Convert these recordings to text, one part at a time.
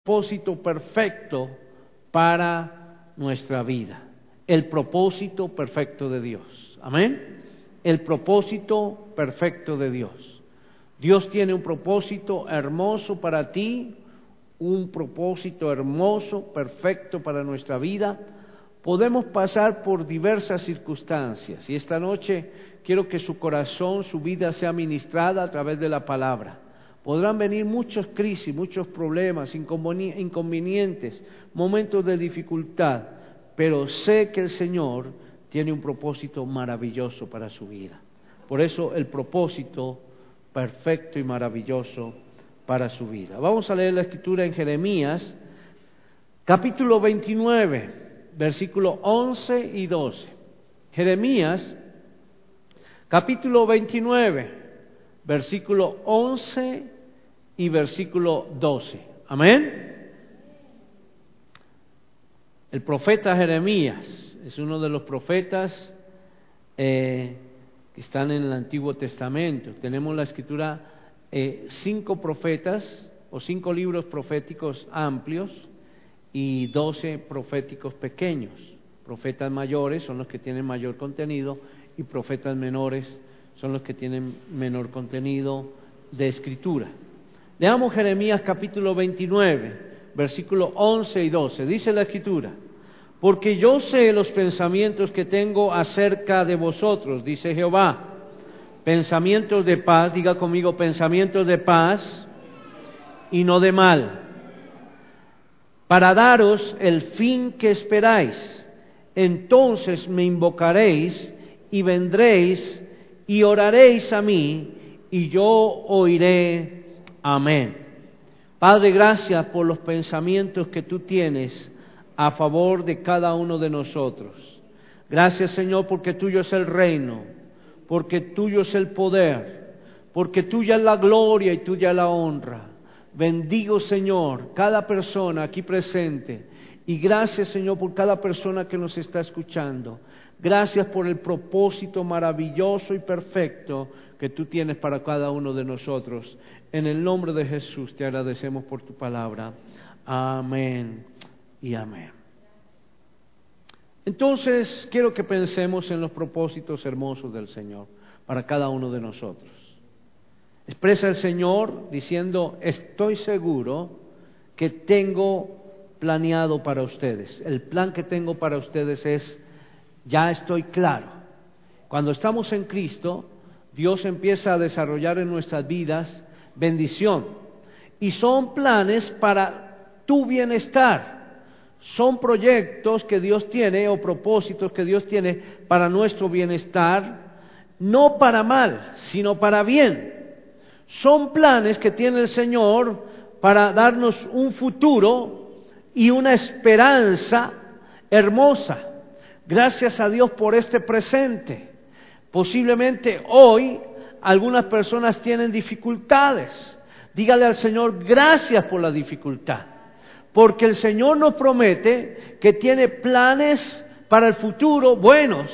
propósito perfecto para nuestra vida. El propósito perfecto de Dios. Amén. El propósito perfecto de Dios. Dios tiene un propósito hermoso para ti, un propósito hermoso, perfecto para nuestra vida. Podemos pasar por diversas circunstancias y esta noche quiero que su corazón, su vida sea ministrada a través de la palabra. Podrán venir muchas crisis, muchos problemas, inconvenientes, momentos de dificultad, pero sé que el Señor tiene un propósito maravilloso para su vida. Por eso el propósito perfecto y maravilloso para su vida. Vamos a leer la escritura en Jeremías, capítulo 29, versículos 11 y 12. Jeremías, capítulo 29, versículo 11 y versículo 12. Amén. El profeta Jeremías es uno de los profetas que están en el Antiguo Testamento. Tenemos la escritura, 5 profetas o 5 libros proféticos amplios y 12 proféticos pequeños. Profetas mayores son los que tienen mayor contenido y profetas menores son los que tienen menor contenido de escritura. Leamos Jeremías capítulo 29, versículos 11 y 12. Dice la escritura: porque yo sé los pensamientos que tengo acerca de vosotros, dice Jehová, pensamientos de paz, diga conmigo, pensamientos de paz y no de mal, para daros el fin que esperáis. Entonces me invocaréis y vendréis y oraréis a mí y yo oiré. Amén. Padre, gracias por los pensamientos que tú tienes a favor de cada uno de nosotros. Gracias, Señor, porque tuyo es el reino, porque tuyo es el poder, porque tuya es la gloria y tuya es la honra. Bendigo, Señor, cada persona aquí presente y gracias, Señor, por cada persona que nos está escuchando. Gracias por el propósito maravilloso y perfecto que tú tienes para cada uno de nosotros. En el nombre de Jesús te agradecemos por tu palabra. Amén y amén. Entonces, quiero que pensemos en los propósitos hermosos del Señor para cada uno de nosotros. Expresa el Señor diciendo: estoy seguro que tengo planeado para ustedes. El plan que tengo para ustedes es, ya estoy claro. Cuando estamos en Cristo, Dios empieza a desarrollar en nuestras vidas bendición. Y son planes para tu bienestar. Son proyectos que Dios tiene o propósitos que Dios tiene para nuestro bienestar, no para mal, sino para bien. Son planes que tiene el Señor para darnos un futuro y una esperanza hermosa. Gracias a Dios por este presente. Posiblemente hoy algunas personas tienen dificultades. Dígale al Señor gracias por la dificultad, porque el Señor nos promete que tiene planes para el futuro buenos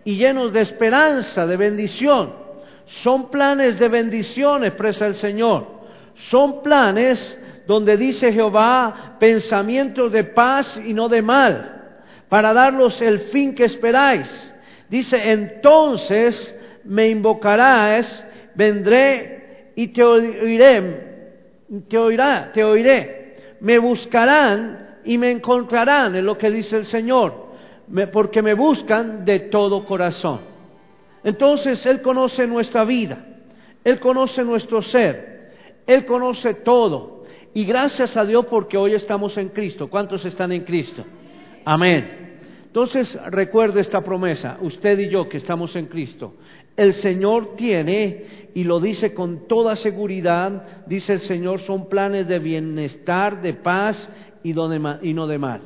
y llenos de esperanza, de bendición. Son planes de bendición, expresa el Señor. Son planes donde dice Jehová, pensamientos de paz y no de mal, para darnos el fin que esperáis. Dice, entonces me invocarás, vendré y te oiré. Me buscarán y me encontrarán, es lo que dice el Señor, porque me buscan de todo corazón. Entonces Él conoce nuestra vida, Él conoce nuestro ser, Él conoce todo. Y gracias a Dios porque hoy estamos en Cristo. ¿Cuántos están en Cristo? Amén. Entonces recuerde esta promesa, usted y yo que estamos en Cristo. El Señor tiene, y lo dice con toda seguridad, dice el Señor, son planes de bienestar, de paz y no de mal.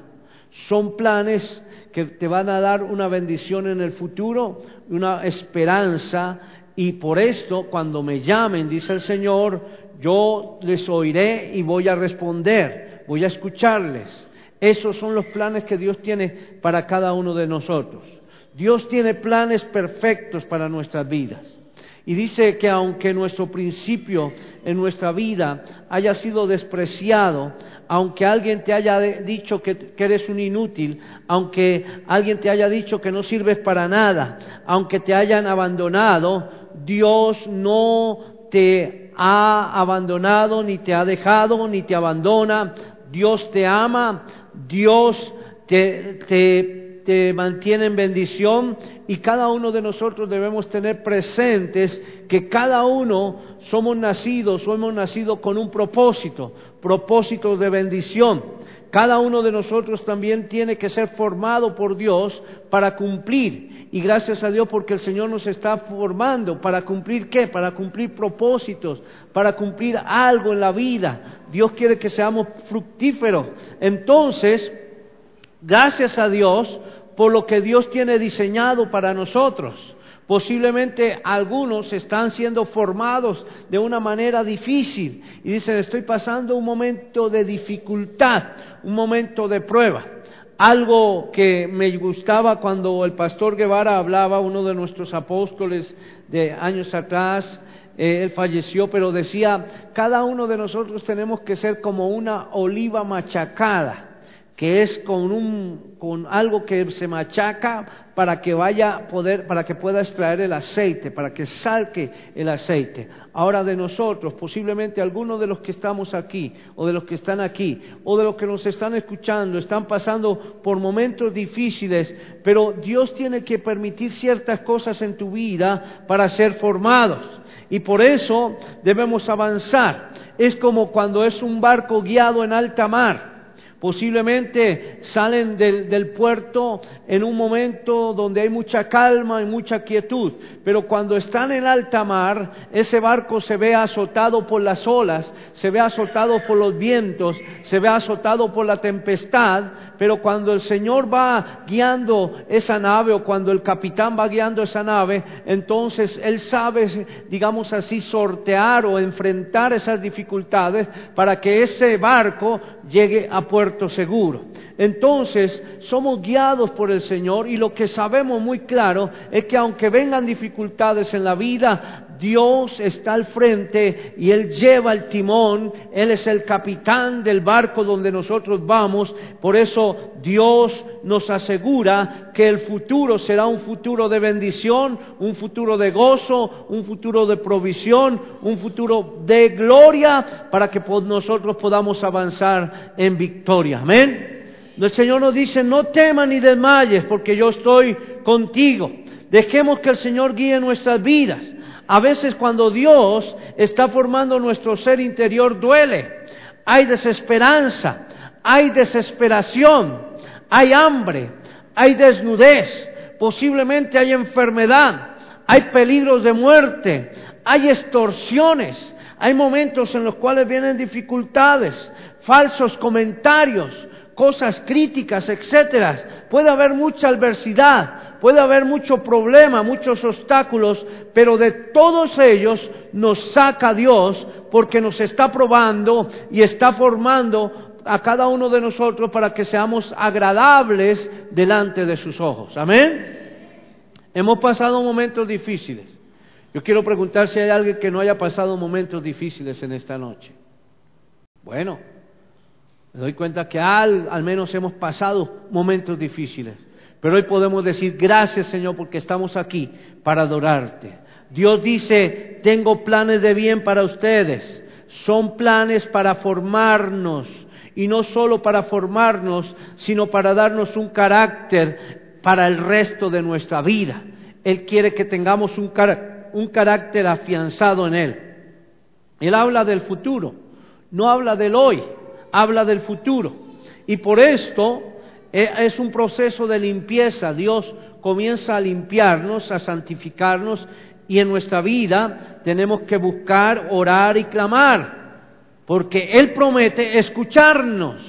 Son planes que te van a dar una bendición en el futuro, una esperanza, y por esto cuando me llamen, dice el Señor, yo les oiré y voy a responder, voy a escucharles. Esos son los planes que Dios tiene para cada uno de nosotros. Dios tiene planes perfectos para nuestras vidas. Y dice que aunque nuestro principio en nuestra vida haya sido despreciado, aunque alguien te haya dicho que eres un inútil, aunque alguien te haya dicho que no sirves para nada, aunque te hayan abandonado, Dios no te ha abandonado, ni te ha dejado, ni te abandona. Dios te ama, Dios te mantiene en bendición, y cada uno de nosotros debemos tener presentes que cada uno hemos nacido con un propósito de bendición. Cada uno de nosotros también tiene que ser formado por Dios para cumplir, y gracias a Dios porque el Señor nos está formando para cumplir ¿qué? Para cumplir propósitos, para cumplir algo en la vida. Dios quiere que seamos fructíferos. Entonces, gracias a Dios por lo que Dios tiene diseñado para nosotros. Posiblemente algunos están siendo formados de una manera difícil y dicen: estoy pasando un momento de dificultad, un momento de prueba. Algo que me gustaba cuando el pastor Guevara hablaba, uno de nuestros apóstoles de años atrás, él falleció, pero decía: cada uno de nosotros tenemos que ser como una oliva machacada, que es con algo que se machaca para que pueda extraer el aceite, para que salque el aceite. Ahora, de nosotros, posiblemente algunos de los que estamos aquí, o de los que están aquí, o de los que nos están escuchando, están pasando por momentos difíciles, pero Dios tiene que permitir ciertas cosas en tu vida para ser formados. Y por eso debemos avanzar. Es como cuando es un barco guiado en alta mar. Posiblemente salen del puerto en un momento donde hay mucha calma y mucha quietud, pero cuando están en alta mar, ese barco se ve azotado por las olas, se ve azotado por los vientos, se ve azotado por la tempestad, pero cuando el Señor va guiando esa nave, o cuando el capitán va guiando esa nave, entonces Él sabe, digamos así, sortear o enfrentar esas dificultades para que ese barco llegue a puerto seguro. Entonces, somos guiados por el Señor, y lo que sabemos muy claro es que aunque vengan dificultades en la vida, Dios está al frente y Él lleva el timón. Él es el capitán del barco donde nosotros vamos. Por eso Dios nos asegura que el futuro será un futuro de bendición, un futuro de gozo, un futuro de provisión, un futuro de gloria, para que nosotros podamos avanzar en victoria. Amén. El Señor nos dice: no temas ni desmayes, porque yo estoy contigo. Dejemos que el Señor guíe nuestras vidas. A veces cuando Dios está formando nuestro ser interior duele, hay desesperanza, hay desesperación, hay hambre, hay desnudez, posiblemente hay enfermedad, hay peligros de muerte, hay extorsiones, hay momentos en los cuales vienen dificultades, falsos comentarios, cosas críticas, etcétera. Puede haber mucha adversidad, puede haber mucho problema, muchos obstáculos, pero de todos ellos nos saca Dios, porque nos está probando y está formando a cada uno de nosotros para que seamos agradables delante de sus ojos. Amén. Hemos pasado momentos difíciles. Yo quiero preguntar si hay alguien que no haya pasado momentos difíciles en esta noche. Bueno, me doy cuenta que al menos hemos pasado momentos difíciles, pero hoy podemos decir: gracias, Señor, porque estamos aquí para adorarte. Dios dice: tengo planes de bien para ustedes. Son planes para formarnos, y no solo para formarnos, sino para darnos un carácter para el resto de nuestra vida. Él quiere que tengamos un carácter afianzado en Él. Él habla del futuro, no habla del hoy, habla del futuro. Y por esto es un proceso de limpieza. Dios comienza a limpiarnos, a santificarnos, y en nuestra vida tenemos que buscar, orar y clamar, porque Él promete escucharnos.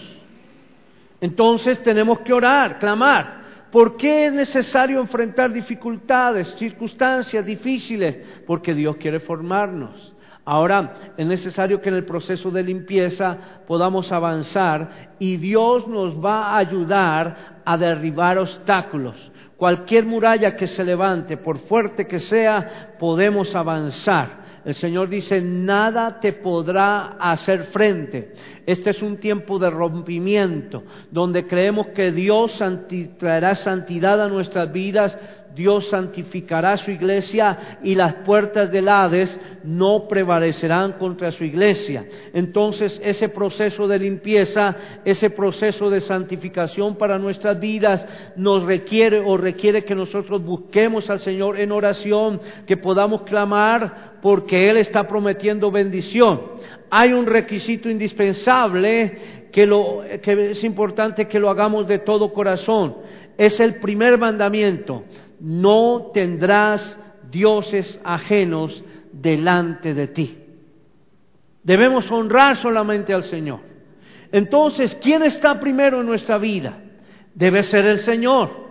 Entonces tenemos que orar, clamar. ¿Por qué es necesario enfrentar dificultades, circunstancias difíciles? Porque Dios quiere formarnos. Ahora, es necesario que en el proceso de limpieza podamos avanzar, y Dios nos va a ayudar a derribar obstáculos. cualquier muralla que se levante, por fuerte que sea, podemos avanzar. El Señor dice, nada te podrá hacer frente. Este es un tiempo de rompimiento, donde creemos que Dios traerá santidad a nuestras vidas, Dios santificará su iglesia y las puertas del Hades no prevalecerán contra su iglesia. Entonces ese proceso de limpieza, ese proceso de santificación para nuestras vidas nos requiere que nosotros busquemos al Señor en oración, que podamos clamar porque Él está prometiendo bendición. Hay un requisito indispensable que es importante que lo hagamos de todo corazón. Es el primer mandamiento: no tendrás dioses ajenos delante de ti. Debemos honrar solamente al Señor. Entonces, ¿quién está primero en nuestra vida? Debe ser el Señor.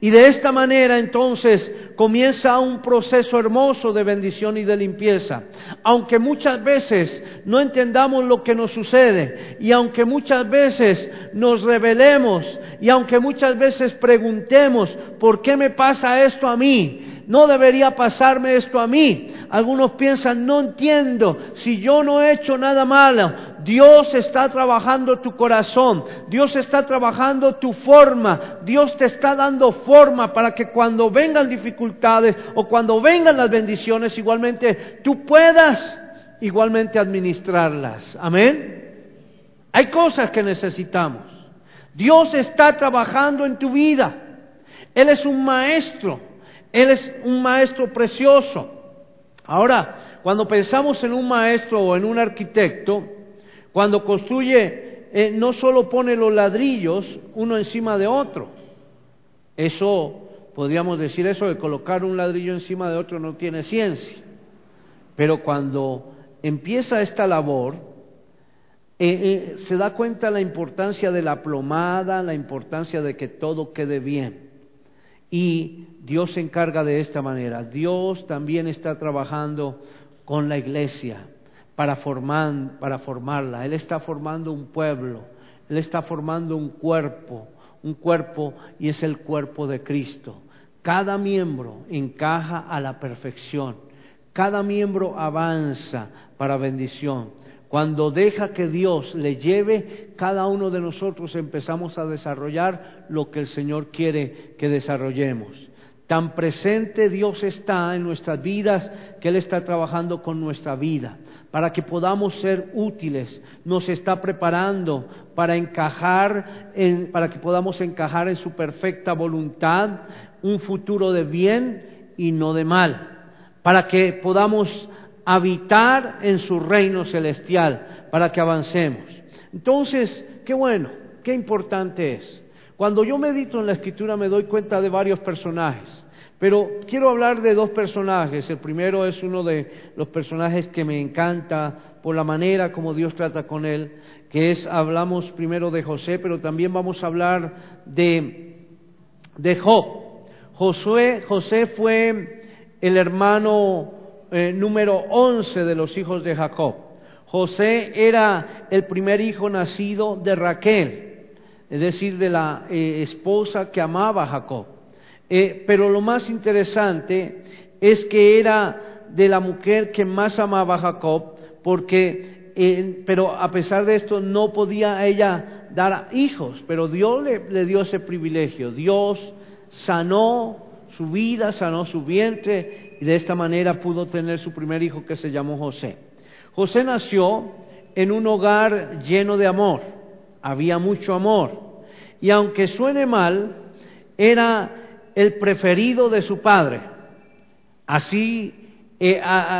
Y de esta manera entonces comienza un proceso hermoso de bendición y de limpieza. Aunque muchas veces no entendamos lo que nos sucede, y aunque muchas veces nos rebelemos, y aunque muchas veces preguntemos, ¿por qué me pasa esto a mí? No debería pasarme esto a mí. Algunos piensan, no entiendo, si yo no he hecho nada malo. Dios está trabajando tu corazón, Dios está trabajando tu forma, Dios te está dando forma para que cuando vengan dificultades o cuando vengan las bendiciones, igualmente tú puedas igualmente administrarlas. Amén. Hay cosas que necesitamos. Dios está trabajando en tu vida. Él es un maestro. Él es un maestro precioso. Ahora, cuando pensamos en un maestro o en un arquitecto, cuando construye, no solo pone los ladrillos uno encima de otro. Eso, podríamos decir eso de colocar un ladrillo encima de otro no tiene ciencia. Pero cuando empieza esta labor, se da cuenta la importancia de la plomada, la importancia de que todo quede bien. Y Dios se encarga de esta manera. Dios también está trabajando con la iglesia para formarla. Él está formando un pueblo, Él está formando un cuerpo, y es el cuerpo de Cristo. Cada miembro encaja a la perfección, cada miembro avanza para bendición. Cuando deja que Dios le lleve, cada uno de nosotros empezamos a desarrollar lo que el Señor quiere que desarrollemos. Tan presente Dios está en nuestras vidas que Él está trabajando con nuestra vida para que podamos ser útiles. Nos está preparando para que podamos encajar en su perfecta voluntad, un futuro de bien y no de mal, para que podamos habitar en su reino celestial, para que avancemos. Entonces, qué bueno, qué importante es. Cuando yo medito en la Escritura me doy cuenta de varios personajes, pero quiero hablar de dos personajes. El primero es uno de los personajes que me encanta por la manera como Dios trata con él, hablamos primero de José, pero también vamos a hablar de Job. José fue el hermano número 11 de los hijos de Jacob. José era el primer hijo nacido de Raquel, es decir, de la esposa que amaba a Jacob. Pero lo más interesante es que era de la mujer que más amaba a Jacob, pero a pesar de esto no podía ella dar hijos, pero Dios le dio ese privilegio. Dios sanó su vida, sanó su vientre, y de esta manera pudo tener su primer hijo, que se llamó José. José nació en un hogar lleno de amor, había mucho amor, y aunque suene mal, era el preferido de su padre. Así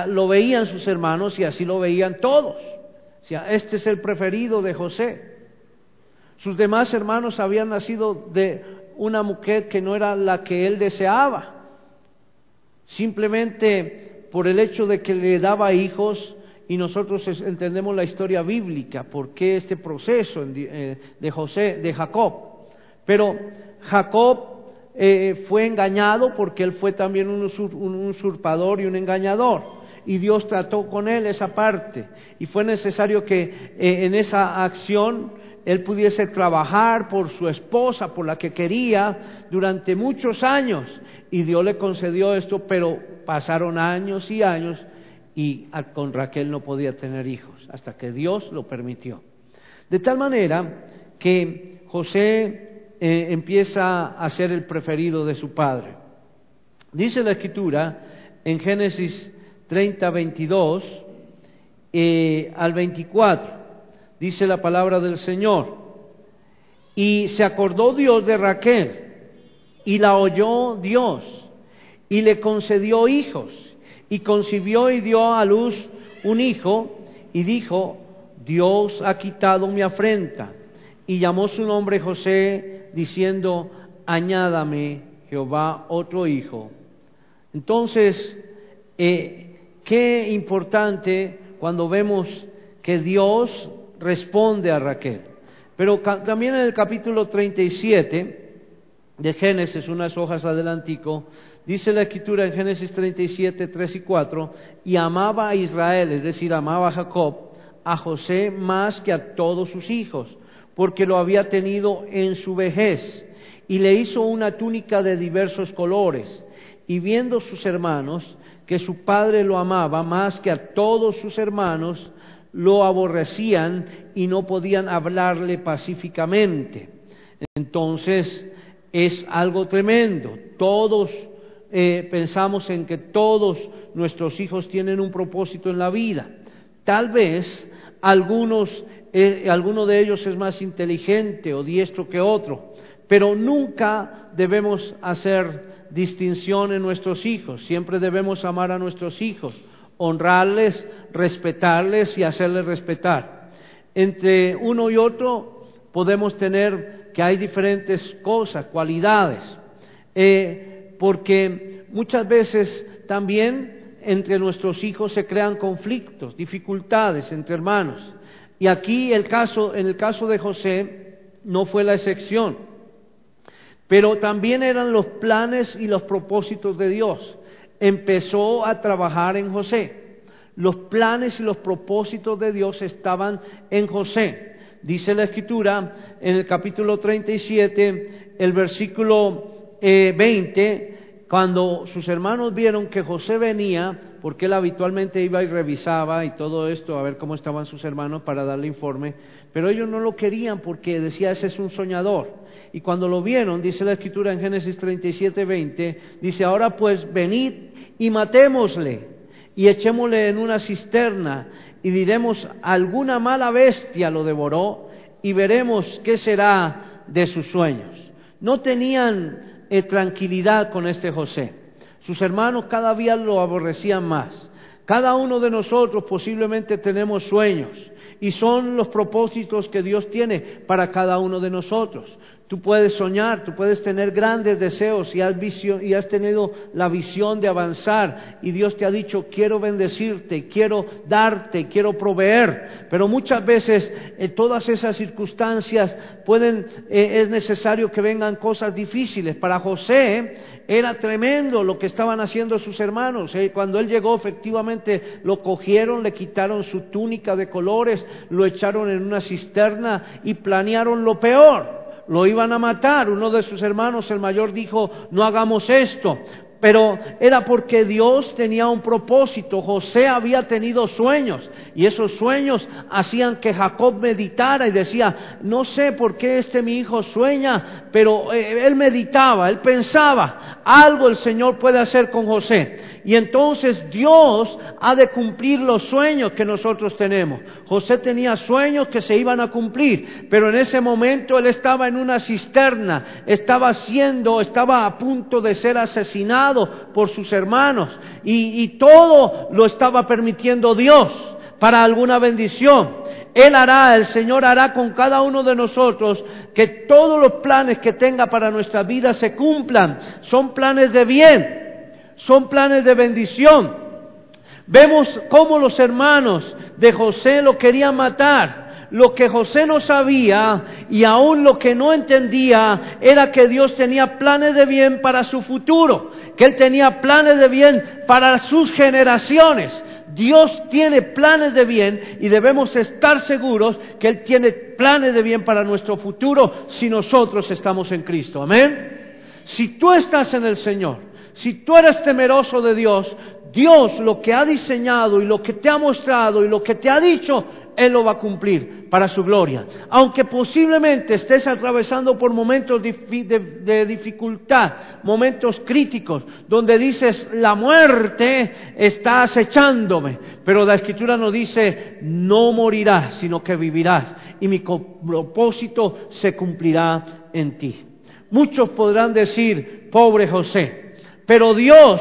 lo veían sus hermanos y así lo veían todos. O sea, este es el preferido de José. Sus demás hermanos habían nacido de una mujer que no era la que él deseaba. Simplemente por el hecho de que le daba hijos, y nosotros entendemos la historia bíblica, por qué este proceso de Jacob. Pero Jacob fue engañado porque él fue también un usurpador y un engañador, y Dios trató con él esa parte, y fue necesario que en esa acción él pudiese trabajar por su esposa, por la que quería, durante muchos años. Y Dios le concedió esto, pero pasaron años y años y con Raquel no podía tener hijos, hasta que Dios lo permitió. De tal manera que José empieza a ser el preferido de su padre. Dice la Escritura en Génesis 30, 22 al 24, dice la palabra del Señor: y se acordó Dios de Raquel, y la oyó Dios, y le concedió hijos, y concibió y dio a luz un hijo, y dijo: Dios ha quitado mi afrenta, y llamó su nombre José, diciendo: añádame Jehová otro hijo. Entonces, qué importante cuando vemos que Dios responde a Raquel. Pero también en el capítulo 37 de Génesis, unas hojas adelantico, dice la Escritura en Génesis 37, 3 y 4, y amaba a Israel, es decir, amaba a Jacob, a José más que a todos sus hijos, porque lo había tenido en su vejez, y le hizo una túnica de diversos colores. Y viendo sus hermanos que su padre lo amaba más que a todos sus hermanos, lo aborrecían y no podían hablarle pacíficamente. Entonces es algo tremendo. Todos pensamos en que todos nuestros hijos tienen un propósito en la vida. Tal vez alguno de ellos es más inteligente o diestro que otro, pero nunca debemos hacer distinción en nuestros hijos. Siempre debemos amar a nuestros hijos, honrarles, respetarles y hacerles respetar. Entre uno y otro podemos tener que hay diferentes cosas, cualidades, porque muchas veces también entre nuestros hijos se crean conflictos, dificultades entre hermanos. Y aquí en el caso de José no fue la excepción. Pero también eran los planes y los propósitos de Dios. Empezó a trabajar en José. Los planes y los propósitos de Dios estaban en José. Dice la Escritura en el capítulo 37, el versículo 20, cuando sus hermanos vieron que José venía, porque él habitualmente iba y revisaba y todo esto, a ver cómo estaban sus hermanos para darle informe, pero ellos no lo querían porque decía: ese es un soñador. Y cuando lo vieron, dice la Escritura en Génesis 37, 20, dice: ahora pues venid y matémosle, y echémosle en una cisterna, y diremos: alguna mala bestia lo devoró, y veremos qué será de sus sueños. No tenían tranquilidad con este José. Sus hermanos cada día lo aborrecían más. Cada uno de nosotros posiblemente tenemos sueños, y son los propósitos que Dios tiene para cada uno de nosotros. Tú puedes soñar, tú puedes tener grandes deseos y has tenido la visión de avanzar, y Dios te ha dicho: quiero bendecirte, quiero darte, quiero proveer. Pero muchas veces en todas esas circunstancias es necesario que vengan cosas difíciles. Para José era tremendo lo que estaban haciendo sus hermanos. Cuando él llegó, efectivamente lo cogieron, le quitaron su túnica de colores, lo echaron en una cisterna y planearon lo peor. Lo iban a matar. Uno de sus hermanos, el mayor, dijo: no hagamos esto. Pero era porque Dios tenía un propósito. José había tenido sueños, y esos sueños hacían que Jacob meditara y decía: no sé por qué mi hijo sueña, pero él meditaba, él pensaba, algo el Señor puede hacer con José. Y entonces Dios ha de cumplir los sueños que nosotros tenemos. José tenía sueños que se iban a cumplir, pero en ese momento él estaba en una cisterna, estaba a punto de ser asesinado por sus hermanos, y todo lo estaba permitiendo Dios para alguna bendición. El Señor hará con cada uno de nosotros que todos los planes que tenga para nuestra vida se cumplan. Son planes de bien, son planes de bendición. Vemos cómo los hermanos de José lo querían matar. Lo que José no sabía, y aún lo que no entendía, era que Dios tenía planes de bien para su futuro, que Él tenía planes de bien para sus generaciones. Dios tiene planes de bien y debemos estar seguros que Él tiene planes de bien para nuestro futuro si nosotros estamos en Cristo. Amén. Si tú estás en el Señor, si tú eres temeroso de Dios, Dios lo que ha diseñado y lo que te ha mostrado y lo que te ha dicho, Él lo va a cumplir para su gloria. Aunque posiblemente estés atravesando por momentos de dificultad, momentos críticos, donde dices, la muerte está acechándome, pero la Escritura nos dice, no morirás, sino que vivirás, y mi propósito se cumplirá en ti. Muchos podrán decir, pobre José, pero Dios,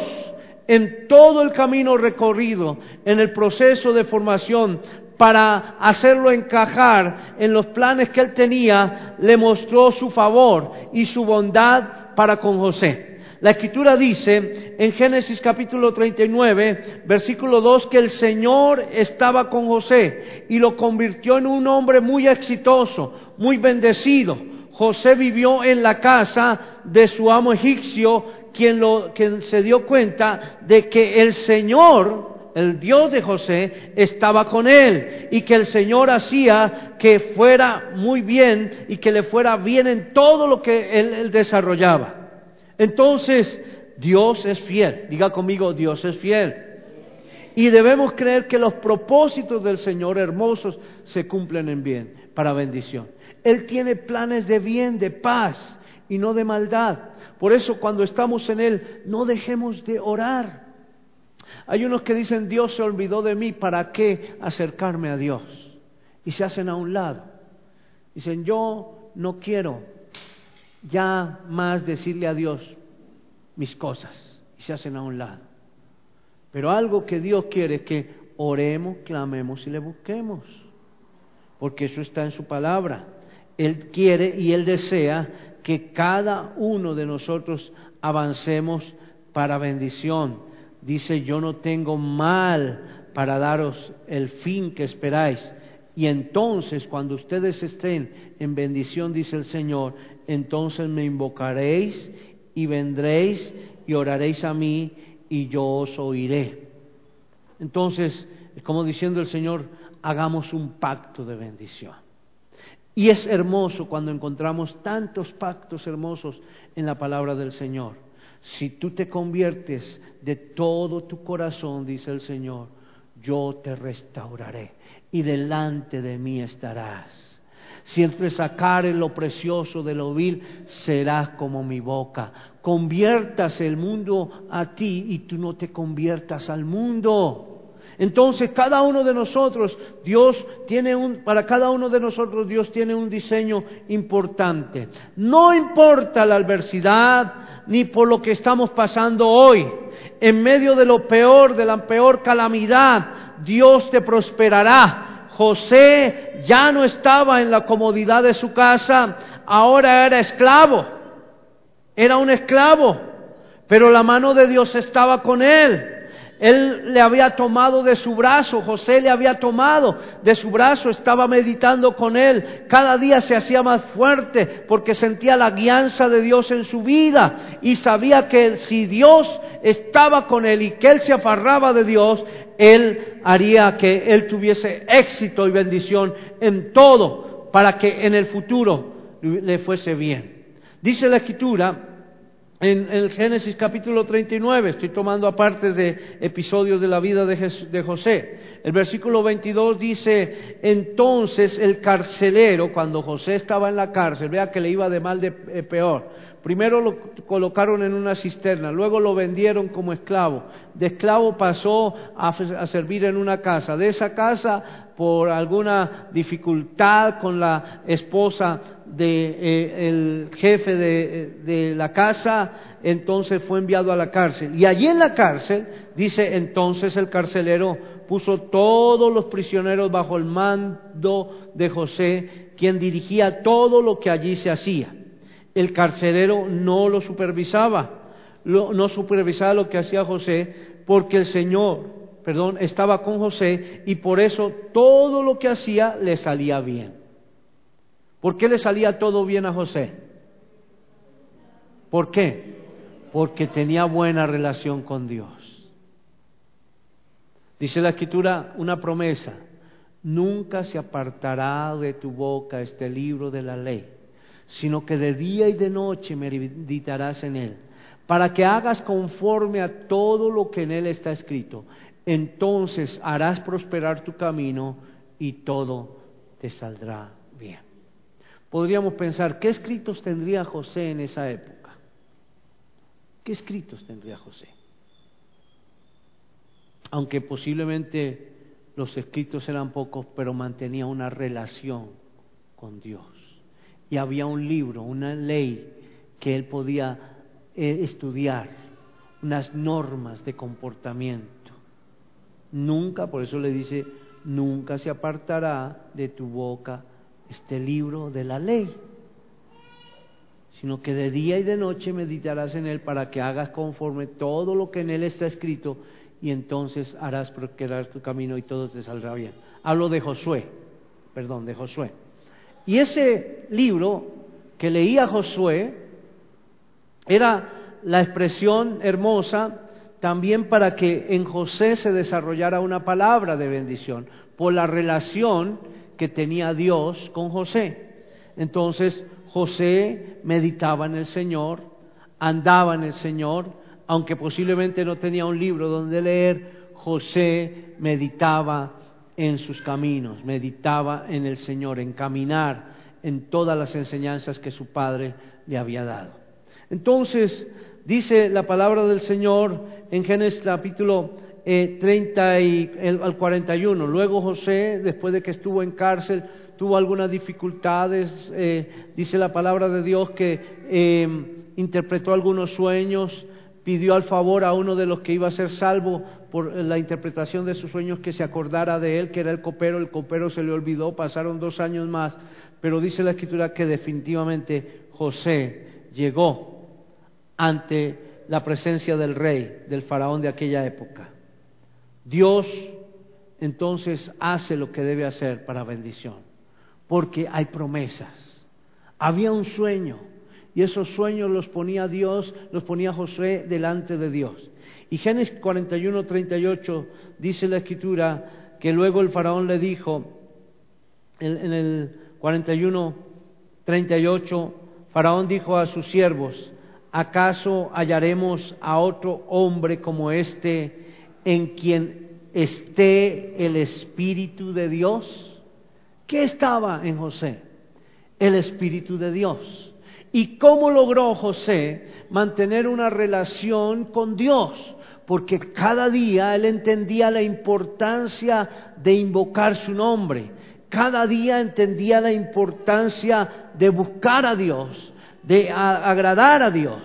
en todo el camino recorrido, en el proceso de formación, para hacerlo encajar en los planes que Él tenía, le mostró su favor y su bondad para con José. La Escritura dice en Génesis capítulo 39, versículo 2, que el Señor estaba con José y lo convirtió en un hombre muy exitoso, muy bendecido. José vivió en la casa de su amo egipcio, quien se dio cuenta de que el Señor, el Dios de José, estaba con él y que el Señor hacía que fuera muy bien y que le fuera bien en todo lo que él desarrollaba. Entonces, Dios es fiel. Diga conmigo, Dios es fiel. Y debemos creer que los propósitos del Señor hermosos se cumplen en bien, para bendición. Él tiene planes de bien, de paz y no de maldad. Por eso cuando estamos en Él, no dejemos de orar. Hay unos que dicen, Dios se olvidó de mí, ¿para qué acercarme a Dios? Y se hacen a un lado. Dicen, yo no quiero ya más decirle a Dios mis cosas. Y se hacen a un lado. Pero algo que Dios quiere es que oremos, clamemos y le busquemos. Porque eso está en su palabra. Él quiere y Él desea que cada uno de nosotros avancemos para bendición. Dice, yo no tengo mal para daros el fin que esperáis. Y entonces, cuando ustedes estén en bendición, dice el Señor, entonces me invocaréis y vendréis y oraréis a mí y yo os oiré. Entonces, como diciendo el Señor, hagamos un pacto de bendición. Y es hermoso cuando encontramos tantos pactos hermosos en la palabra del Señor. Si tú te conviertes de todo tu corazón, dice el Señor, yo te restauraré y delante de mí estarás. Si entre sacares lo precioso de lo vil, serás como mi boca. Conviértase el mundo a ti y tú no te conviertas al mundo. Entonces cada uno de nosotros, para cada uno de nosotros Dios tiene un diseño importante. No importa la adversidad ni por lo que estamos pasando hoy. En medio de lo peor, de la peor calamidad, Dios te prosperará. José ya no estaba en la comodidad de su casa, ahora era esclavo. Era un esclavo, pero la mano de Dios estaba con él. Él le había tomado de su brazo, José le había tomado de su brazo, estaba meditando con él. Cada día se hacía más fuerte porque sentía la guianza de Dios en su vida y sabía que si Dios estaba con él y que él se aferraba de Dios, Él haría que él tuviese éxito y bendición en todo para que en el futuro le fuese bien. Dice la Escritura en el Génesis capítulo 39, estoy tomando apartes de episodios de la vida de José. El versículo 22 dice, entonces el carcelero, cuando José estaba en la cárcel, vea que le iba de mal de peor. Primero lo colocaron en una cisterna, luego lo vendieron como esclavo. De esclavo pasó a servir en una casa. De esa casa, por alguna dificultad con la esposa del jefe de la casa, entonces fue enviado a la cárcel. Y allí en la cárcel, dice, entonces el carcelero puso todos los prisioneros bajo el mando de José, quien dirigía todo lo que allí se hacía. El carcelero no lo supervisaba, no supervisaba lo que hacía José, porque el Señor, estaba con José y por eso todo lo que hacía le salía bien. ¿Por qué le salía todo bien a José? ¿Por qué? Porque tenía buena relación con Dios. Dice la Escritura una promesa: nunca se apartará de tu boca este libro de la ley, sino que de día y de noche meditarás en él, para que hagas conforme a todo lo que en él está escrito. Entonces harás prosperar tu camino y todo te saldrá bien. Podríamos pensar, ¿qué escritos tendría José en esa época? ¿Qué escritos tendría José? Aunque posiblemente los escritos eran pocos, pero mantenía una relación con Dios. Y había un libro, una ley que él podía estudiar, unas normas de comportamiento. Nunca, por eso le dice, nunca se apartará de tu boca este libro de la ley, sino que de día y de noche meditarás en él para que hagas conforme todo lo que en él está escrito, y entonces harás prosperar tu camino y todo te saldrá bien. Hablo de Josué. Y ese libro que leía Josué era la expresión hermosa también para que en José se desarrollara una palabra de bendición, por la relación que tenía Dios con José. Entonces José meditaba en el Señor, andaba en el Señor, aunque posiblemente no tenía un libro donde leer. José meditaba en sus caminos, meditaba en el Señor, en caminar en todas las enseñanzas que su padre le había dado. Entonces dice la palabra del Señor en Génesis capítulo 30 al 41. Luego José, después de que estuvo en cárcel, tuvo algunas dificultades. Dice la palabra de Dios que interpretó algunos sueños, pidió al favor a uno de los que iba a ser salvo por la interpretación de sus sueños que se acordara de él, que era el copero se le olvidó, pasaron 2 años más, pero dice la Escritura que definitivamente José llegó ante la presencia del rey, del faraón de aquella época. Dios entonces hace lo que debe hacer para bendición, porque hay promesas. Había un sueño, y esos sueños los ponía Dios, los ponía Josué delante de Dios. Y Génesis 41, 38 dice la Escritura que luego el faraón le dijo, en el 41, 38, faraón dijo a sus siervos: ¿acaso hallaremos a otro hombre como este en quien esté el Espíritu de Dios? ¿Qué estaba en José? El Espíritu de Dios. ¿Y cómo logró José mantener una relación con Dios? Porque cada día él entendía la importancia de invocar su nombre, cada día entendía la importancia de buscar a Dios, de agradar a Dios.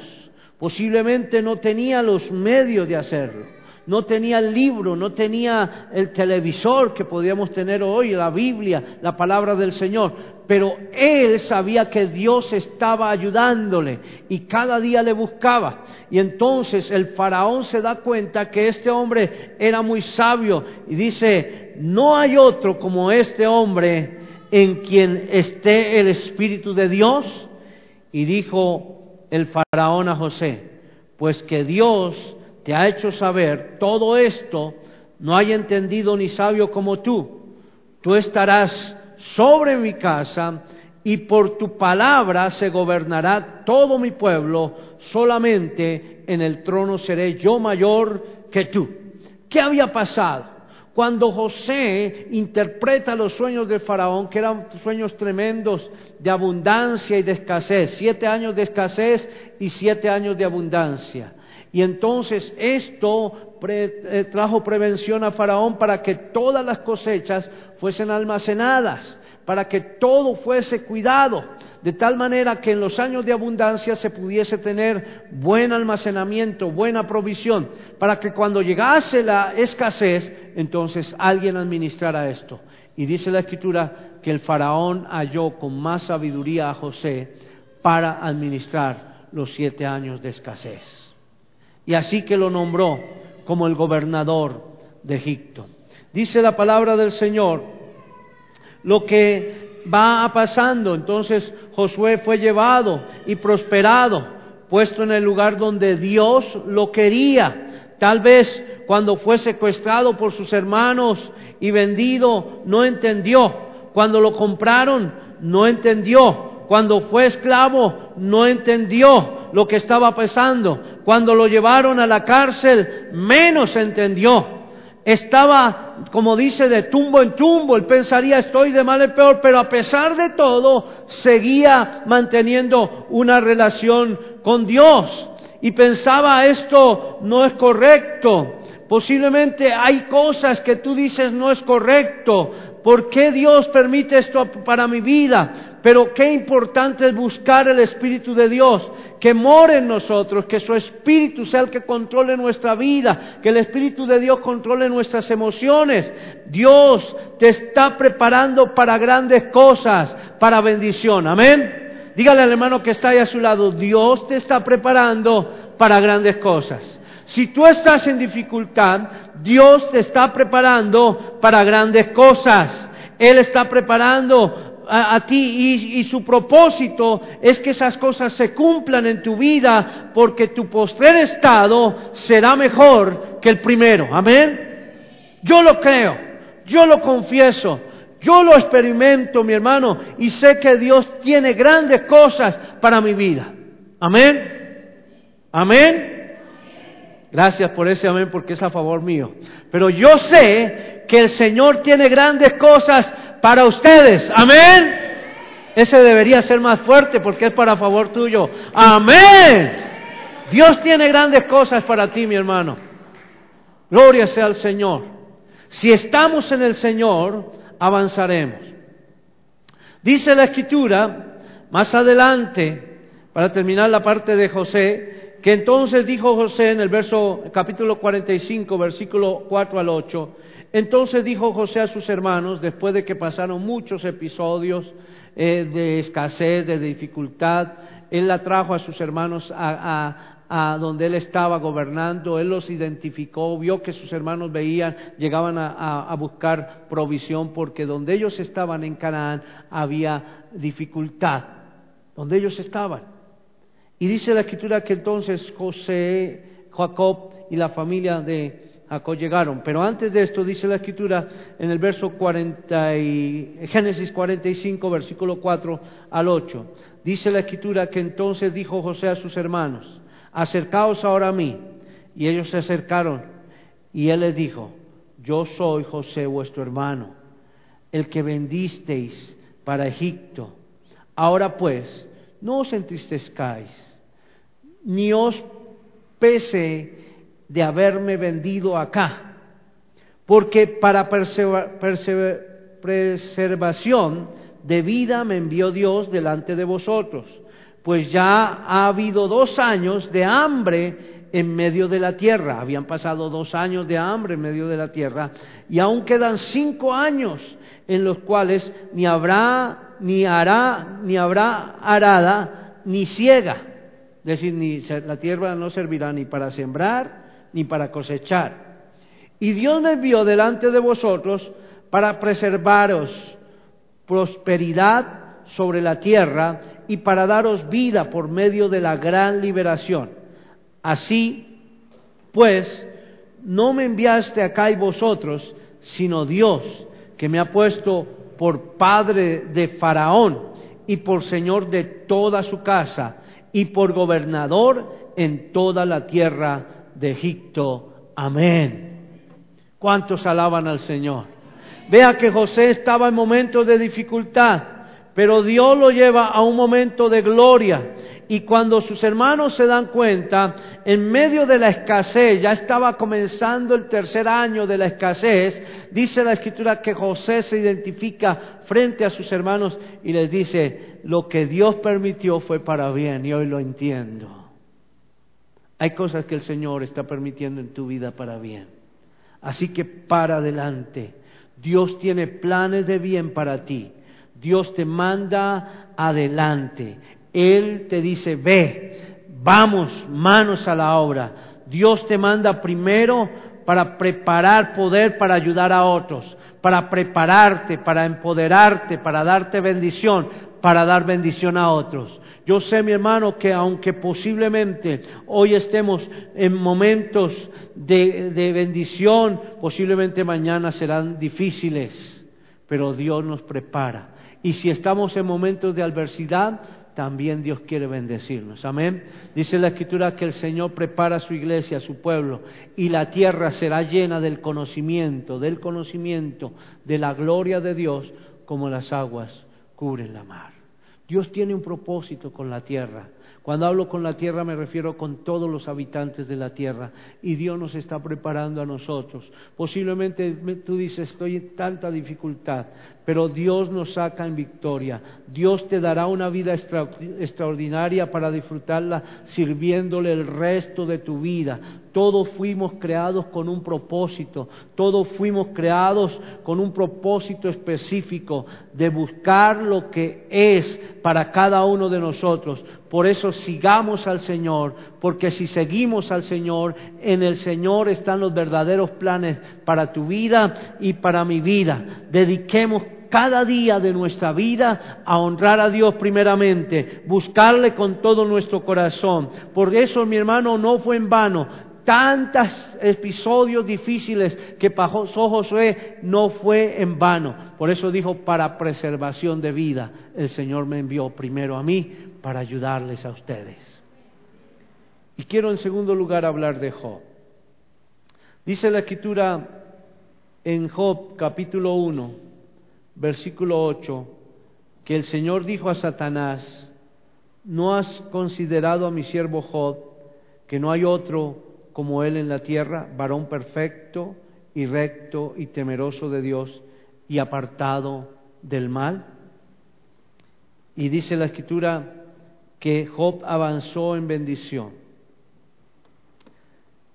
Posiblemente no tenía los medios de hacerlo, no tenía el libro, no tenía el televisor que podíamos tener hoy, la Biblia, la palabra del Señor, pero él sabía que Dios estaba ayudándole y cada día le buscaba. Y entonces el faraón se da cuenta que este hombre era muy sabio y dice: no hay otro como este hombre en quien esté el Espíritu de Dios. Y dijo el faraón a José: pues que Dios te ha hecho saber todo esto, no hay entendido ni sabio como tú. Tú estarás sobre mi casa, y por tu palabra se gobernará todo mi pueblo, solamente en el trono seré yo mayor que tú. ¿Qué había pasado? Cuando José interpreta los sueños del faraón, que eran sueños tremendos de abundancia y de escasez, 7 años de escasez y 7 años de abundancia. Y entonces esto trajo prevención a Faraón para que todas las cosechas fuesen almacenadas, para que todo fuese cuidado, de tal manera que en los años de abundancia se pudiese tener buen almacenamiento, buena provisión, para que cuando llegase la escasez, entonces alguien administrara esto. Y dice la Escritura que el Faraón halló con más sabiduría a José para administrar los 7 años de escasez. Y así que lo nombró como el gobernador de Egipto. Dice la palabra del Señor lo que va pasando. Entonces Josué fue llevado y prosperado, puesto en el lugar donde Dios lo quería. Tal vez cuando fue secuestrado por sus hermanos y vendido, no entendió. Cuando lo compraron, no entendió. Cuando fue esclavo, no entendió lo que estaba pasando. Cuando lo llevaron a la cárcel, menos entendió. Estaba, como dice, de tumbo en tumbo. Él pensaría, estoy de mal en peor, pero a pesar de todo, seguía manteniendo una relación con Dios. Y pensaba, esto no es correcto. Posiblemente hay cosas que tú dices no es correcto. ¿Por qué Dios permite esto para mi vida? Pero qué importante es buscar el Espíritu de Dios, que more en nosotros, que su Espíritu sea el que controle nuestra vida, que el Espíritu de Dios controle nuestras emociones. Dios te está preparando para grandes cosas, para bendición. Amén. Dígale al hermano que está ahí a su lado, Dios te está preparando para grandes cosas. Si tú estás en dificultad, Dios te está preparando para grandes cosas. Él está preparando a ti y su propósito es que esas cosas se cumplan en tu vida, porque tu postrer estado será mejor que el primero. Amén. Yo lo creo, yo lo confieso, yo lo experimento, mi hermano, y sé que Dios tiene grandes cosas para mi vida. Amén. Amén. Gracias por ese amén, porque es a favor mío. Pero yo sé que el Señor tiene grandes cosas para ustedes. Amén. Ese debería ser más fuerte porque es para favor tuyo. Amén. Dios tiene grandes cosas para ti, mi hermano. Gloria sea al Señor. Si estamos en el Señor, avanzaremos. Dice la Escritura, más adelante, para terminar la parte de José, que entonces dijo José en el capítulo 45, versículo 4 al 8, entonces dijo José a sus hermanos, después de que pasaron muchos episodios de escasez, de dificultad, él la trajo a sus hermanos a donde él estaba gobernando, él los identificó, vio que sus hermanos llegaban a buscar provisión, porque donde ellos estaban en Canaán había dificultad, donde ellos estaban. Y dice la Escritura que entonces Jacob y la familia de Jacob llegaron. Pero antes de esto dice la Escritura en el Génesis 45, versículo 4 al 8. Dice la Escritura que entonces dijo José a sus hermanos, acercaos ahora a mí. Y ellos se acercaron y él les dijo, yo soy José vuestro hermano, el que vendisteis para Egipto. Ahora pues, no os entristezcáis, ni os pese de haberme vendido acá, porque para preservación de vida me envió Dios delante de vosotros, pues ya ha habido 2 años de hambre en medio de la tierra. Habían pasado 2 años de hambre en medio de la tierra, y aún quedan 5 años en los cuales ni habrá arada ni siega. Es decir, la tierra no servirá ni para sembrar ni para cosechar. Y Dios me envió delante de vosotros para preservaros prosperidad sobre la tierra y para daros vida por medio de la gran liberación. Así, pues, no me enviaste acá y vosotros, sino Dios, que me ha puesto por padre de Faraón y por señor de toda su casa y por gobernador en toda la tierra de Egipto. Amén. ¿Cuántos alaban al Señor? Vea que José estaba en momentos de dificultad, pero Dios lo lleva a un momento de gloria. Y cuando sus hermanos se dan cuenta, en medio de la escasez, ya estaba comenzando el 3er año de la escasez, dice la Escritura que José se identifica frente a sus hermanos y les dice, lo que Dios permitió fue para bien, y hoy lo entiendo. Hay cosas que el Señor está permitiendo en tu vida para bien. Así que para adelante. Dios tiene planes de bien para ti. Dios te manda adelante. Él te dice, ve, vamos, manos a la obra. Dios te manda primero para preparar poder para ayudar a otros, para prepararte, para empoderarte, para darte bendición, para dar bendición a otros. Yo sé, mi hermano, que aunque posiblemente hoy estemos en momentos de bendición, posiblemente mañana serán difíciles, pero Dios nos prepara. Y si estamos en momentos de adversidad, también Dios quiere bendecirnos. Amén. Dice la Escritura que el Señor prepara a su iglesia, a su pueblo, y la tierra será llena del conocimiento de la gloria de Dios, como las aguas cubren la mar. Dios tiene un propósito con la tierra. Cuando hablo con la tierra me refiero con todos los habitantes de la tierra, y Dios nos está preparando a nosotros. Posiblemente tú dices, estoy en tanta dificultad, pero Dios nos saca en victoria. Dios te dará una vida extraordinaria para disfrutarla sirviéndole el resto de tu vida. Todos fuimos creados con un propósito, todos fuimos creados con un propósito específico de buscar lo que es para cada uno de nosotros. Por eso sigamos al Señor, porque si seguimos al Señor, en el Señor están los verdaderos planes para tu vida y para mi vida. Dediquemos cada día de nuestra vida a honrar a Dios primeramente, buscarle con todo nuestro corazón. Por eso, mi hermano, no fue en vano. Tantos episodios difíciles que pasó Josué, no fue en vano. Por eso dijo, para preservación de vida, el Señor me envió primero a mí para ayudarles a ustedes. Y quiero en segundo lugar hablar de Job. Dice la Escritura en Job capítulo 1, versículo 8, que el Señor dijo a Satanás: ¿no has considerado a mi siervo Job, que no hay otro como él en la tierra, varón perfecto y recto y temeroso de Dios y apartado del mal? Y dice la Escritura que Job avanzó en bendición.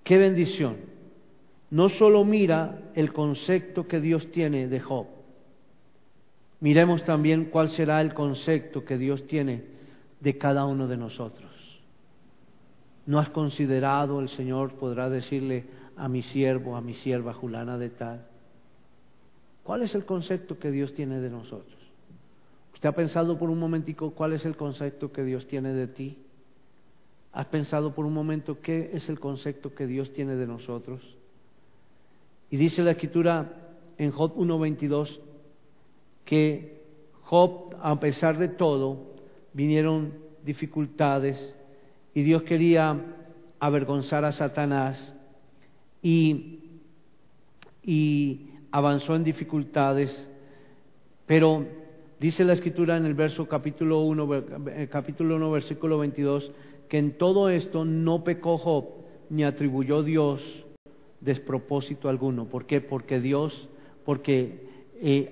¿Qué bendición? No solo mira el concepto que Dios tiene de Job, miremos también cuál será el concepto que Dios tiene de cada uno de nosotros. ¿No has considerado, el Señor podrá decirle a mi siervo, a mi sierva fulana de tal? ¿Cuál es el concepto que Dios tiene de nosotros? ¿Usted ha pensado por un momentico cuál es el concepto que Dios tiene de ti? ¿Has pensado por un momento qué es el concepto que Dios tiene de nosotros? Y dice la Escritura en Job 1:22 que Job, a pesar de todo, vinieron dificultades y Dios quería avergonzar a Satanás y avanzó en dificultades, pero dice la Escritura en el capítulo 1, versículo 22, que en todo esto no pecó Job, ni atribuyó Dios despropósito alguno. ¿Por qué? Porque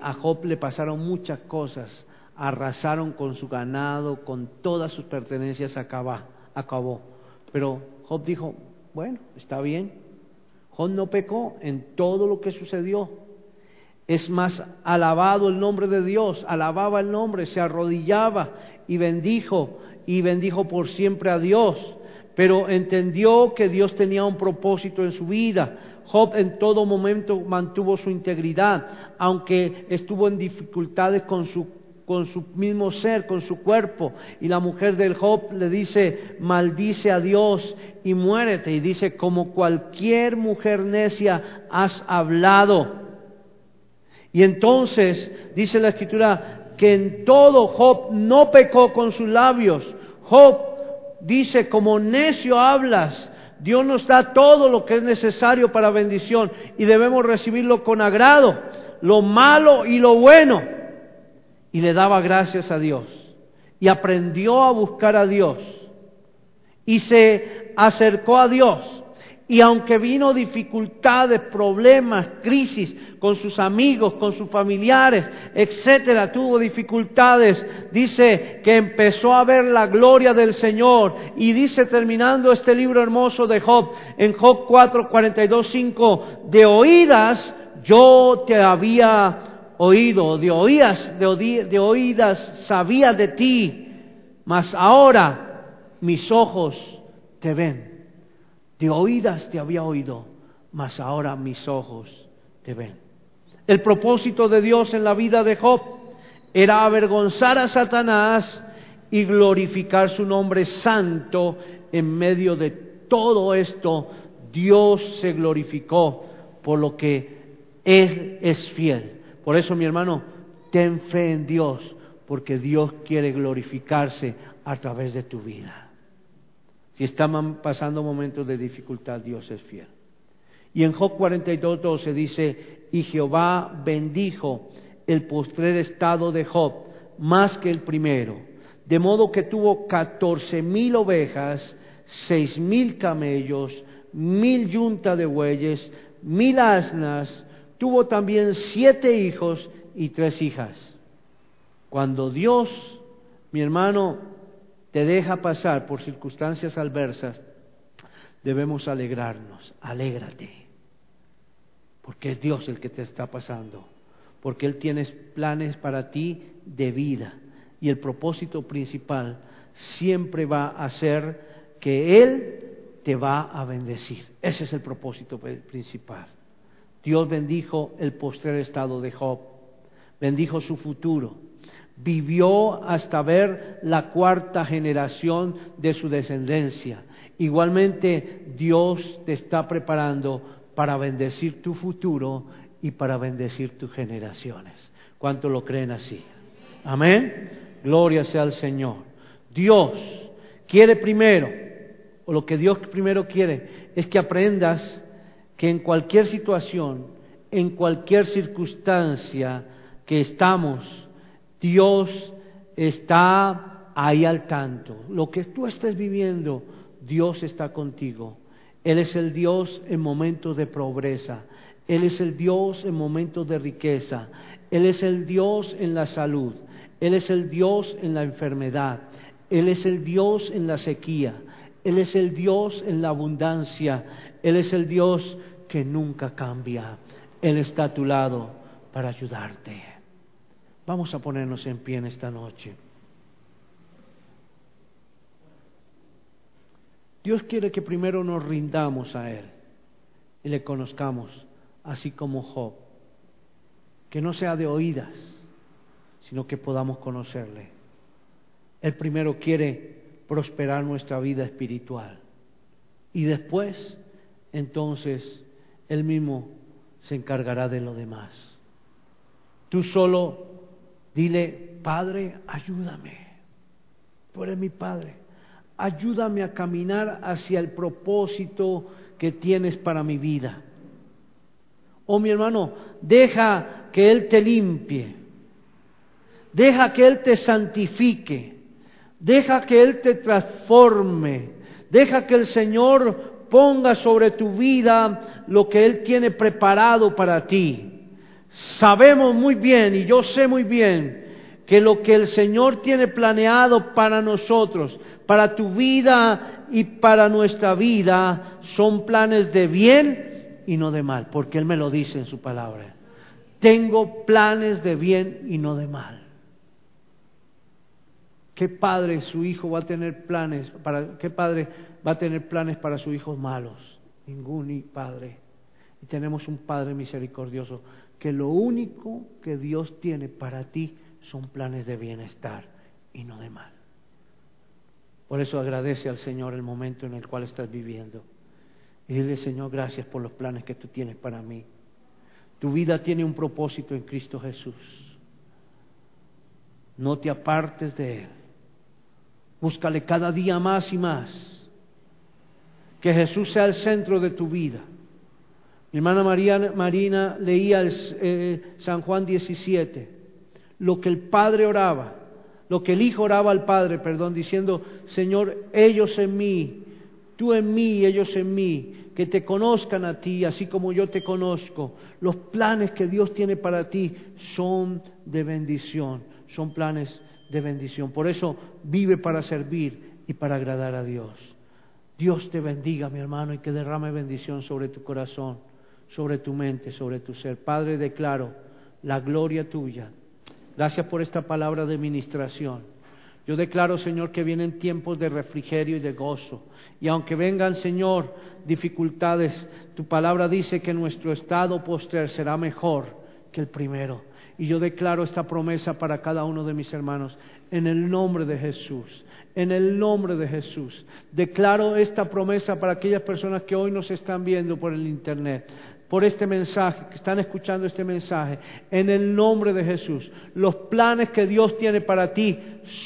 a Job le pasaron muchas cosas, arrasaron con su ganado, con todas sus pertenencias, acabó. Pero Job dijo, bueno, está bien. Job no pecó en todo lo que sucedió. Es más, alabado el nombre de Dios, alababa el nombre, se arrodillaba y bendijo por siempre a Dios. Pero entendió que Dios tenía un propósito en su vida. Job en todo momento mantuvo su integridad, aunque estuvo en dificultades con su mismo ser, con su cuerpo. Y la mujer del Job le dice, maldice a Dios y muérete. Y dice, como cualquier mujer necia has hablado. Y entonces dice la Escritura que en todo Job no pecó con sus labios. Job dice, como necio hablas. Dios nos da todo lo que es necesario para bendición y debemos recibirlo con agrado, lo malo y lo bueno. Y le daba gracias a Dios y aprendió a buscar a Dios y se acercó a Dios. Y aunque vino dificultades, problemas, crisis con sus amigos, con sus familiares, etcétera, tuvo dificultades, dice que empezó a ver la gloria del Señor. Y dice, terminando este libro hermoso de Job, en Job 4:42-5, de oídas yo te había oído, de oídas sabía de ti, mas ahora mis ojos te ven. De oídas te había oído, mas ahora mis ojos te ven. El propósito de Dios en la vida de Job era avergonzar a Satanás y glorificar su nombre santo. En medio de todo esto, Dios se glorificó por lo que Él es fiel. Por eso, mi hermano, ten fe en Dios, porque Dios quiere glorificarse a través de tu vida. Si están pasando momentos de dificultad, Dios es fiel. Y en Job 42:12 dice: y Jehová bendijo el postrer estado de Job más que el primero, de modo que tuvo 14,000 ovejas, 6,000 camellos, 1,000 yuntas de bueyes, 1,000 asnas. Tuvo también 7 hijos y 3 hijas. Cuando Dios, mi hermano, te deja pasar por circunstancias adversas, debemos alegrarnos. Alégrate, porque es Dios el que te está pasando, porque Él tiene planes para ti de vida, y el propósito principal siempre va a ser que Él te va a bendecir. Ese es el propósito principal. Dios bendijo el postrer estado de Job, bendijo su futuro, vivió hasta ver la 4ª generación de su descendencia. Igualmente, Dios te está preparando para bendecir tu futuro y para bendecir tus generaciones. ¿Cuántos lo creen así? Amén. Gloria sea al Señor. Dios quiere primero, o lo que Dios primero quiere, es que aprendas que en cualquier situación, en cualquier circunstancia que estamos, Dios está ahí al tanto. Lo que tú estés viviendo, Dios está contigo. Él es el Dios en momentos de pobreza. Él es el Dios en momentos de riqueza. Él es el Dios en la salud. Él es el Dios en la enfermedad. Él es el Dios en la sequía. Él es el Dios en la abundancia. Él es el Dios que nunca cambia. Él está a tu lado para ayudarte. Vamos a ponernos en pie en esta noche. Dios quiere que primero nos rindamos a Él y le conozcamos, así como Job. Que no sea de oídas, sino que podamos conocerle. Él primero quiere prosperar nuestra vida espiritual y después, entonces, Él mismo se encargará de lo demás. Tú solo dile: Padre, ayúdame. Tú eres mi Padre. Ayúdame a caminar hacia el propósito que tienes para mi vida. Oh, mi hermano, deja que Él te limpie. Deja que Él te santifique. Deja que Él te transforme. Deja que el Señor ponga sobre tu vida lo que Él tiene preparado para ti. Sabemos muy bien, y yo sé muy bien, que lo que el Señor tiene planeado para nosotros, para tu vida y para nuestra vida, son planes de bien y no de mal, porque Él me lo dice en su palabra. Tengo planes de bien y no de mal. ¿Qué padre su hijo va a tener planes para? ¿Qué padre va a tener planes para sus hijos malos? Ningún padre. Y tenemos un Padre misericordioso que lo único que Dios tiene para ti son planes de bienestar y no de mal. Por eso agradece al Señor el momento en el cual estás viviendo y dile: Señor, gracias por los planes que tú tienes para mí. Tu vida tiene un propósito en Cristo Jesús. No te apartes de Él. Búscale cada día más y más. Que Jesús sea el centro de tu vida. Mi hermana Marina leía San Juan 17. Lo que el Padre oraba, lo que el Hijo oraba al Padre, diciendo: Señor, ellos en mí, tú en mí y ellos en mí, que te conozcan a ti, así como yo te conozco. Los planes que Dios tiene para ti son de bendición, son planes de bendición. Por eso vive para servir y para agradar a Dios. Dios te bendiga, mi hermano, y que derrame bendición sobre tu corazón, sobre tu mente, sobre tu ser. Padre, declaro la gloria tuya. Gracias por esta palabra de ministración. Yo declaro, Señor, que vienen tiempos de refrigerio y de gozo. Y aunque vengan, Señor, dificultades, tu palabra dice que nuestro estado postrer será mejor que el primero. Y yo declaro esta promesa para cada uno de mis hermanos, en el nombre de Jesús. En el nombre de Jesús. Declaro esta promesa para aquellas personas que hoy nos están viendo por el internet, por este mensaje, que están escuchando este mensaje. En el nombre de Jesús. Los planes que Dios tiene para ti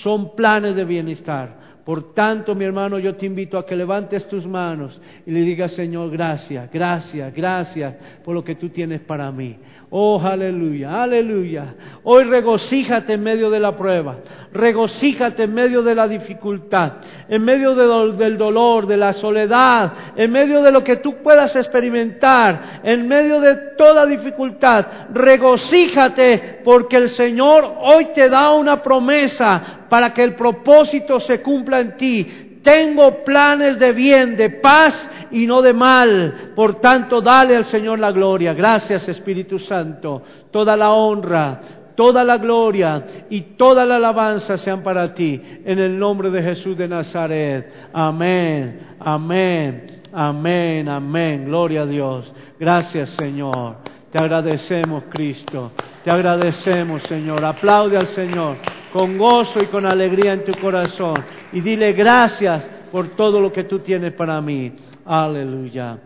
son planes de bienestar. Por tanto, mi hermano, yo te invito a que levantes tus manos y le digas: Señor, gracias, gracias, gracias por lo que tú tienes para mí. Oh, aleluya, aleluya. Hoy regocíjate en medio de la prueba, regocíjate en medio de la dificultad, en medio del dolor, de la soledad, en medio de lo que tú puedas experimentar, en medio de toda dificultad. Regocíjate porque el Señor hoy te da una promesa para que el propósito se cumpla en ti. Tengo planes de bien, de paz y no de mal. Por tanto, dale al Señor la gloria. Gracias, Espíritu Santo. Toda la honra, toda la gloria y toda la alabanza sean para ti. En el nombre de Jesús de Nazaret. Amén, amén, amén, amén. Gloria a Dios. Gracias, Señor. Te agradecemos, Cristo. Te agradecemos, Señor. Aplaude al Señor con gozo y con alegría en tu corazón. Y dile: gracias por todo lo que tú tienes para mí. Aleluya.